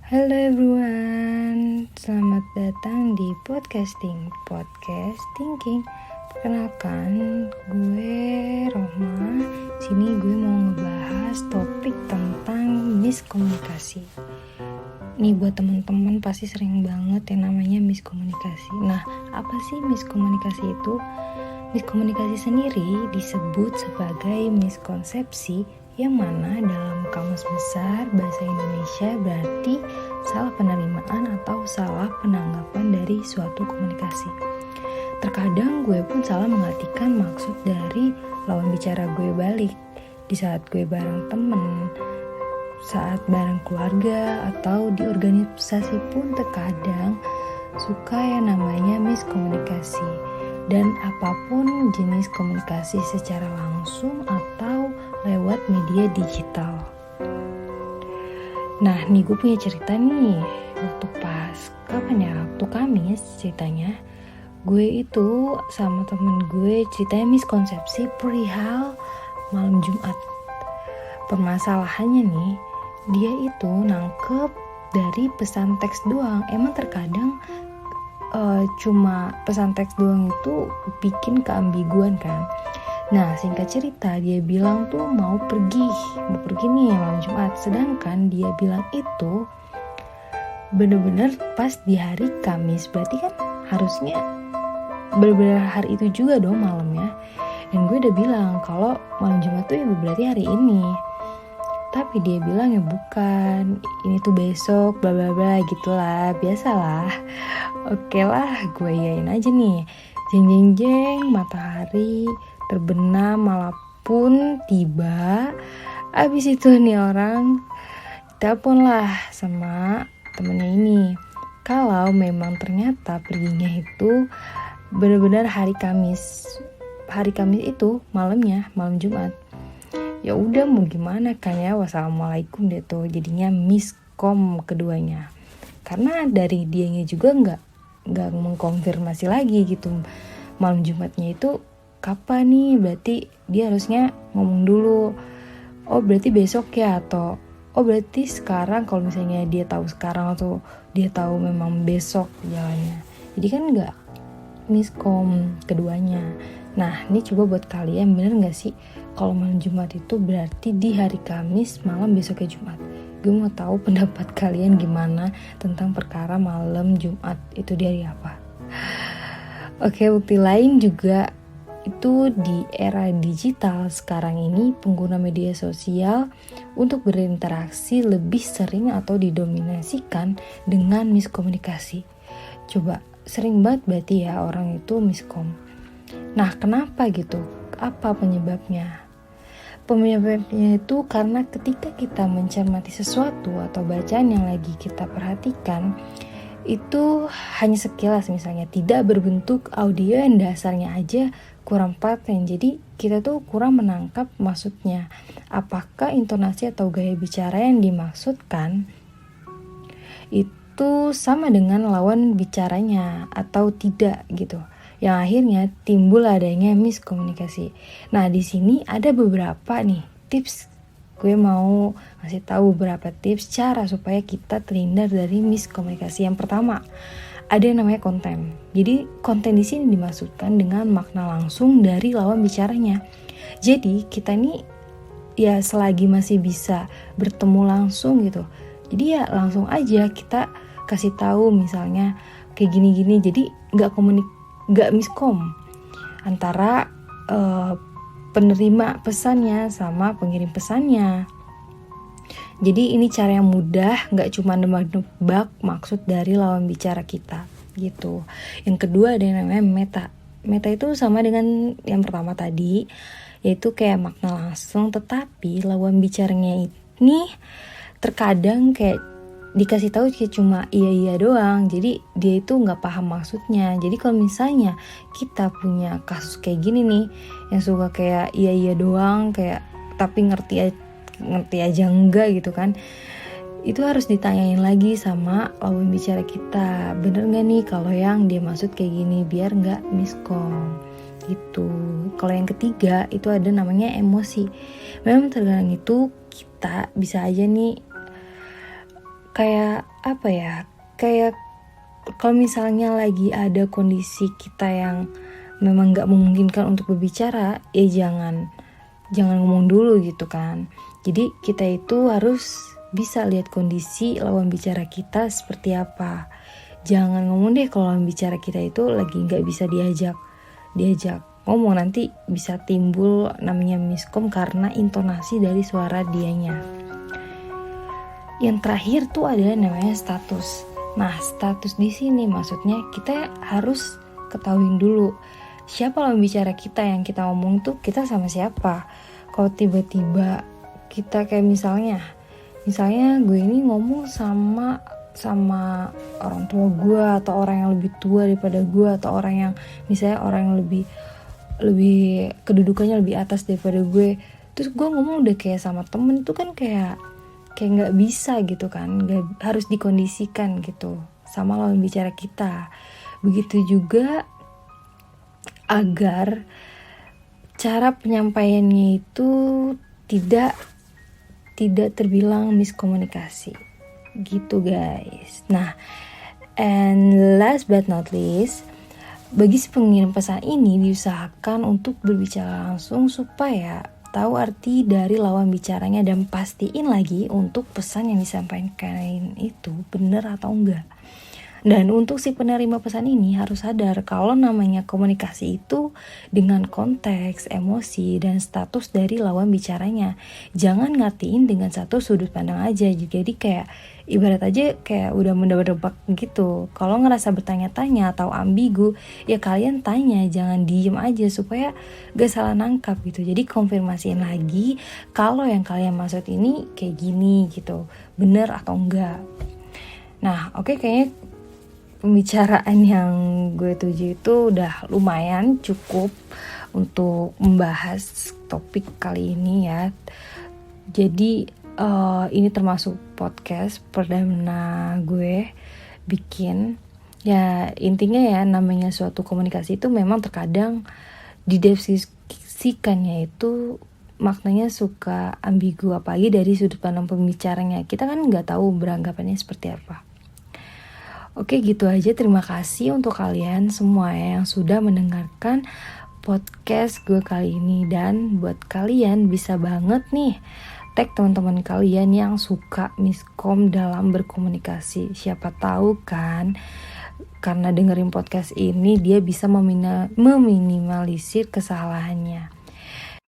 Halo everyone, selamat datang di Podcast Thinking. Perkenalkan, gue Rohma. Sini gue mau ngebahas topik tentang miskomunikasi. Nih buat teman-teman pasti sering banget yang namanya miskomunikasi. Nah, apa sih miskomunikasi itu? Miskomunikasi sendiri disebut sebagai miskonsepsi yang mana dalam kamus besar bahasa Indonesia berarti salah penerimaan atau salah penanggapan dari suatu komunikasi. Terkadang gue pun salah mengartikan maksud dari lawan bicara gue balik di saat gue bareng temen, saat bareng keluarga, atau di organisasi pun terkadang suka yang namanya miskomunikasi. Dan apapun jenis komunikasi secara langsung atau lewat media digital. Nah, nih gue punya cerita nih. Waktu Waktu Kamis ceritanya. Gue itu sama temen gue ceritanya miskonsepsi perihal malam Jumat. Permasalahannya nih, dia itu nangkep dari pesan teks doang. Emang terkadang cuma pesan teks doang itu bikin keambiguan kan. Nah, singkat cerita dia bilang tuh mau pergi nih malam Jumat, sedangkan dia bilang itu bener-bener pas di hari Kamis. Berarti kan harusnya bener-bener hari itu juga dong malamnya. Dan gue udah bilang kalau malam Jumat tuh ya berarti hari ini. Tapi dia bilang ya bukan, ini tuh besok, bla bla bla gitulah, biasalah. Oke lah, gue yain aja nih. Jeng jeng jeng, matahari terbenam, malam pun tiba. Abis itu nih orang telepon lah sama temennya ini. Kalau memang ternyata perginya itu benar-benar hari Kamis. Hari Kamis itu malamnya, malam Jumat. Ya udah mau gimana kan ya, wassalamualaikum deh tuh, jadinya miskom keduanya. Karena dari dianya juga nggak mengkonfirmasi lagi gitu malam Jumatnya itu kapan nih, berarti dia harusnya ngomong dulu, oh berarti besok ya, atau oh berarti sekarang, kalau misalnya dia tahu sekarang atau dia tahu memang besok jalannya. Jadi kan nggak miskom keduanya. Nah, ini coba buat kalian, bener gak sih kalau malam Jumat itu berarti di hari Kamis malam besoknya Jumat? Gue mau tahu pendapat kalian gimana tentang perkara malam Jumat itu di hari apa. Oke, bukti lain juga itu di era digital sekarang ini pengguna media sosial untuk berinteraksi lebih sering atau didominasikan dengan miskomunikasi. Coba, sering banget berarti ya orang itu miskom. Nah, kenapa gitu? Apa penyebabnya? Penyebabnya itu karena ketika kita mencermati sesuatu atau bacaan yang lagi kita perhatikan, itu hanya sekilas misalnya, tidak berbentuk audio yang dasarnya aja kurang paten. Jadi kita tuh kurang menangkap maksudnya. Apakah intonasi atau gaya bicara yang dimaksudkan itu sama dengan lawan bicaranya atau tidak gitu. Yang akhirnya timbul adanya miskomunikasi. Nah, di sini ada beberapa nih tips. Gue mau ngasih tahu beberapa tips cara supaya kita terhindar dari miskomunikasi. Yang pertama, ada yang namanya konten. Jadi, konten di sini dimaksudkan dengan makna langsung dari lawan bicaranya. Jadi, kita nih ya selagi masih bisa bertemu langsung gitu. Jadi ya langsung aja kita kasih tahu misalnya kayak gini-gini. Jadi nggak miskom antara penerima pesannya sama pengirim pesannya. Jadi ini cara yang mudah, nggak cuma nebak maksud dari lawan bicara kita gitu. Yang kedua ada yang namanya meta. Meta itu sama dengan yang pertama tadi, yaitu kayak makna langsung, tetapi lawan bicaranya ini terkadang kayak dikasih tahu cuma iya doang, jadi dia itu nggak paham maksudnya. Jadi kalau misalnya kita punya kasus kayak gini nih, yang suka kayak iya doang, kayak tapi ngerti aja enggak gitu kan, itu harus ditanyain lagi sama lawan bicara kita, bener nggak nih kalau yang dia maksud kayak gini, biar nggak miskom gitu. Kalau yang ketiga itu ada namanya emosi. Memang terkadang itu kita bisa aja nih kayak apa ya, kayak kalau misalnya lagi ada kondisi kita yang memang gak memungkinkan untuk berbicara, ya jangan ngomong dulu gitu kan. Jadi kita itu harus bisa lihat kondisi lawan bicara kita seperti apa. Jangan ngomong deh kalau lawan bicara kita itu lagi gak bisa diajak ngomong, nanti bisa timbul namanya miskom karena intonasi dari suara dianya. Yang terakhir tuh adalah namanya status. Nah, status di sini maksudnya kita harus ketahuin dulu siapa lawan bicara kita, yang kita omong tuh kita sama siapa. Kalau tiba-tiba kita kayak misalnya gue ini ngomong sama orang tua gue, atau orang yang lebih tua daripada gue, atau orang yang misalnya orang yang lebih kedudukannya lebih atas daripada gue, terus gue ngomong udah kayak sama temen, itu kan kayak nggak bisa gitu kan, nggak, harus dikondisikan gitu sama lawan bicara kita. Begitu juga agar cara penyampaiannya itu tidak terbilang miskomunikasi gitu guys. Nah, and last but not least, bagi si pengirim pesan ini diusahakan untuk berbicara langsung supaya tahu arti dari lawan bicaranya, dan pastiin lagi untuk pesan yang disampaikan itu benar atau enggak. Dan untuk si penerima pesan ini harus sadar kalau namanya komunikasi itu dengan konteks, emosi, dan status dari lawan bicaranya. Jangan ngertiin dengan satu sudut pandang aja. Jadi kayak ibarat aja kayak udah mendebak-debak gitu. Kalau ngerasa bertanya-tanya atau ambigu, ya kalian tanya, jangan diem aja supaya gak salah nangkap gitu. Jadi konfirmasiin lagi kalau yang kalian maksud ini kayak gini gitu, bener atau enggak. Nah, oke, kayaknya pembicaraan yang gue tuju itu udah lumayan cukup untuk membahas topik kali ini ya. Jadi ini termasuk podcast perdana gue bikin. Ya intinya ya, namanya suatu komunikasi itu memang terkadang dideskripsikannya itu maknanya suka ambigu, apalagi dari sudut pandang pembicaranya. Kita kan nggak tahu beranggapannya seperti apa. Oke, gitu aja. Terima kasih untuk kalian semua yang sudah mendengarkan podcast gue kali ini. Dan buat kalian bisa banget nih tag teman-teman kalian yang suka miskom dalam berkomunikasi. Siapa tahu kan, karena dengerin podcast ini dia bisa meminimalisir kesalahannya.